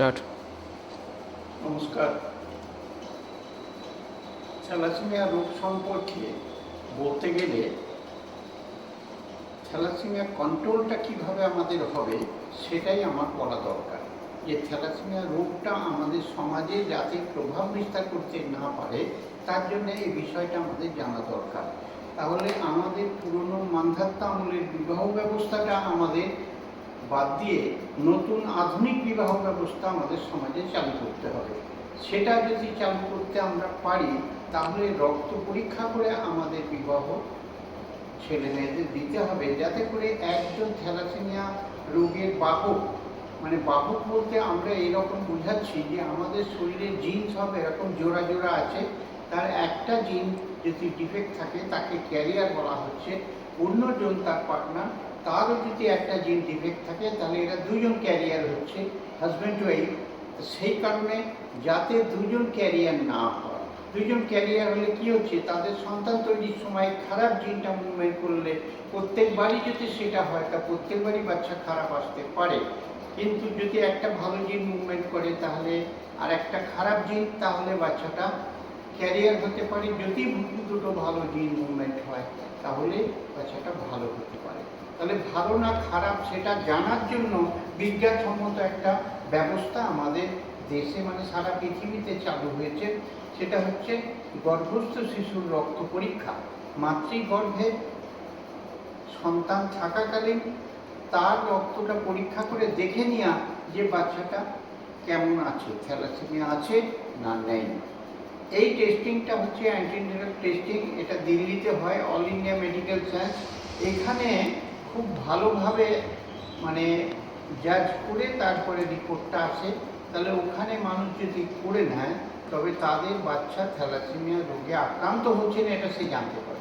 Start. নমস্কার। Thalassaemia রোগ সম্পর্কে বলতে গেলে থ্যালাসেমিয়া কন্ট্রোলটা কিভাবে আমাদের হবে সেটাই আমার বলা দরকার। যে থ্যালাসেমিয়া রোগটা আমাদের সমাজে যাতে প্রভাব বিস্তার করতে না পারে তার জন্য এই বিষয়টা আমাদের জানা দরকার। তাহলে আমাদের পুরনো মান্ধাত্তা আমলের বিবাহ ব্যবস্থাটা আমাদের বাদ দিয়ে নতুন আধুনিক বিবাহ ব্যবস্থা আমাদের সমাজে চালু করতে হবে। সেটা যদি চালু করতে আমরা পারি তাহলে রক্ত পরীক্ষা করে আমাদের বিবাহ ছেলে মেয়েদের দিতে হবে, যাতে করে একজন থ্যালাসেমিয়া রোগের বাহক, মানে বাহক বলতে আমরা এরকম বোঝাচ্ছি যে আমাদের শরীরে জিন সব এরকম জোড়া জোড়া আছে, তার একটা জিন যদি ডিফেক্ট থাকে তাকে ক্যারিয়ার বলা হচ্ছে, অন্যজন তার পার্টনার তারও যদি একটা জিন ডিফেক্ট থাকে তাহলে এরা দুজন ক্যারিয়ার হচ্ছে, হাজব্যান্ড ওয়াইফ। সেই কারণে যাতে দুজন ক্যারিয়ার না হয়, দুজন ক্যারিয়ার হলে কি হচ্ছে, তাদের সন্তান তৈরির সময় খারাপ জিনটা মুভমেন্ট করলে প্রত্যেকবারই যদি সেটা হয় তা প্রত্যেকবারই বাচ্চা খারাপ আসতে পারে। কিন্তু যদি একটা ভালো জিন মুভমেন্ট করে তাহলে আর একটা খারাপ জিন, তাহলে বাচ্চাটা ক্যারিয়ার হতে পারে। যদি দুটো ভালো জিন মুভমেন্ট হয় তাহলে বাচ্চাটা ভালো হতে পারে। তাহলে ভালো না খারাপ সেটা জানার জন্য বিজ্ঞানসম্মত একটা ব্যবস্থা আমাদের দেশে, মানে সারা পৃথিবীতে চালু হয়েছে। সেটা হচ্ছে গর্ভস্থ শিশুর রক্ত পরীক্ষা। মাতৃগর্ভে সন্তান থাকাকালীন তার রক্তটা পরীক্ষা করে দেখে নেওয়া যে বাচ্চাটা কেমন আছে, থ্যালাসেমিয়া আছে না নেই। এই টেস্টিংটা হচ্ছে অ্যান্টিনেটাল টেস্টিং। এটা দিল্লিতে হয়, অল ইন্ডিয়া মেডিকেল সায়েন্স। এখানে খুব ভালোভাবে মানে জাজ করে তারপরে রিপোর্টটা আসে। তাহলে ওখানে মানুষ যদি করে নেয় তবে তাদের বাচ্চা থ্যালাসেমিয়া রোগে আক্রান্ত হচ্ছে না এটা সে জানতে পারে।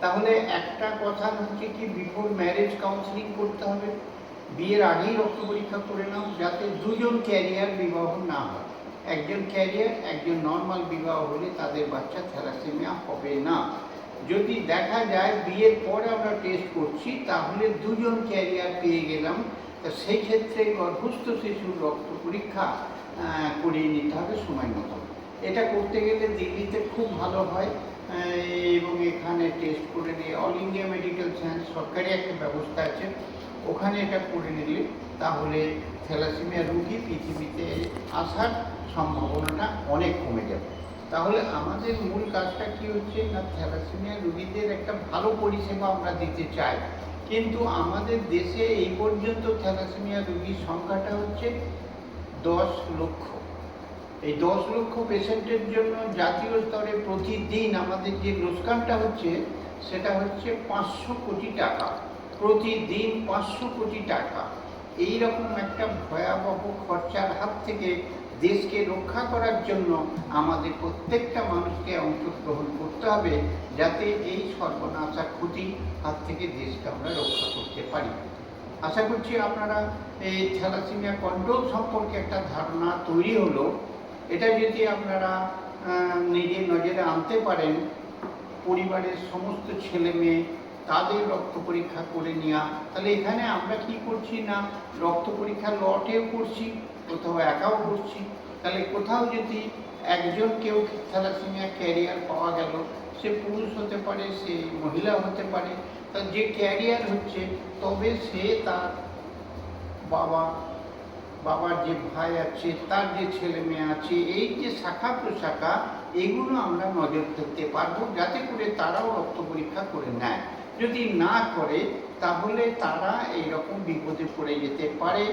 তাহলে একটা কথা হচ্ছে কি, বিফোর ম্যারেজ কাউন্সিলিং করতে হবে, বিয়ের আগেই রক্ত পরীক্ষা করে নাও, যাতে দুজন ক্যারিয়ার বিবাহ না হয়। একজন ক্যারিয়ার, একজন নর্মাল বিবাহ হলে তাদের বাচ্চা থ্যালাসেমিয়া হবে না। যদি দেখা যায় বিয়ের পরে আমরা টেস্ট করছি তাহলে দুজন ক্যারিয়ার পেয়ে গেলাম, তা সেই ক্ষেত্রে গর্ভস্থ শিশুর রক্ত পরীক্ষা করিয়ে নিতে হবে সময় মতো। এটা করতে গেলে দিল্লিতে খুব ভালো হয় এবং এখানে টেস্ট করে নিয়ে অল ইন্ডিয়া মেডিকেল সায়েন্স সরকারি একটা ব্যবস্থা আছে, ওখানে এটা করে নিলে তাহলে থ্যালাসেমিয়া রোগী পৃথিবীতে আসার সম্ভাবনাটা অনেক কমে যাবে। তাহলে আমাদের মূল কাজটা কি হচ্ছে না, থ্যালাসেমিয়া রোগীদের একটা ভালো পরিষেবা আমরা দিতে চাই। কিন্তু আমাদের দেশে এই পর্যন্ত থ্যালাসেমিয়া রোগীর সংখ্যাটা হচ্ছে 10 লক্ষ। এই 10 লক্ষ পেশেন্টের জন্য জাতীয় স্তরে প্রতিদিন আমাদের যে লোকসানটা হচ্ছে সেটা হচ্ছে 500 কোটি টাকা। প্রতিদিন 500 কোটি টাকা। এই রকম একটা ভয়াবহ খরচার হাত থেকে দেশকে রক্ষা করার জন্য আমাদের প্রত্যেকটা মানুষকে অংশগ্রহণ করতে হবে, যাতে এই সর্বনাশা ক্ষতি হাত থেকে দেশকে আমরা রক্ষা করতে পারি। আশা করছি আপনারা এই থ্যালাসেমিয়া কন্ট্রোল সম্পর্কে একটা ধারণা তৈরি হলো। এটা যদি আপনারা নিজের নজরে আনতে পারেন, পরিবারের সমস্ত ছেলে মেয়ে তাদের রক্ত পরীক্ষা করে নেওয়া, তাহলে এখানে আমরা কি করছি না, রক্ত পরীক্ষা লটেও করছি, কোথাও একাও করছি। তাহলে কোথাও যদি একজন কেউ থ্যালাসেমিয়া ক্যারিয়ার পাওয়া গেল, সে পুরুষ হতে পারে, সে মহিলা হতে পারে, তার যে ক্যারিয়ার হচ্ছে তবে সে তার বাবার যে ভাই আছে, তার যে ছেলে মেয়ে আছে, এই যে শাখা প্রশাখা এগুলো আমরা নজর ফেলতে পারবো, যাতে করে তারাও রক্ত পরীক্ষা করে নেয়। যদি না করে তাহলে তারা এইরকম বিপদে পড়ে যেতে পারে।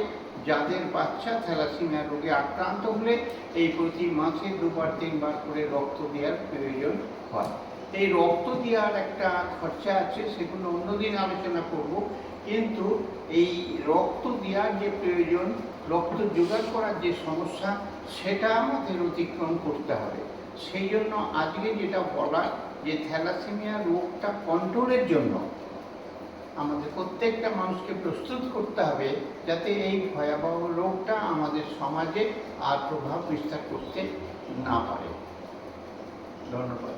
যাদের বাচ্চা থ্যালাসেমিয়া রোগে আক্রান্ত হলে এই প্রতি মাসে 2-3 বার করে রক্ত দেওয়ার প্রয়োজন হয়। এই রক্ত দেওয়ার একটা খরচা আছে, সেগুলো অন্যদিন আলোচনা করব। কিন্তু এই রক্ত দেওয়ার যে প্রয়োজন, রক্ত জোগাড় করার যে সমস্যা, সেটা আমাদের অতিক্রম করতে হবে। সেই জন্য আজকে যেটা বলা, যে থ্যালাসেমিয়া রোগটা কন্ট্রোলের জন্য আমাদের প্রত্যেকটা মানুষকে প্রস্তুত করতে হবে, যাতে এই ভয়াবহ রোগটা আমাদের সমাজে আর প্রভাব বিস্তার করতে না পারে। ধন্যবাদ।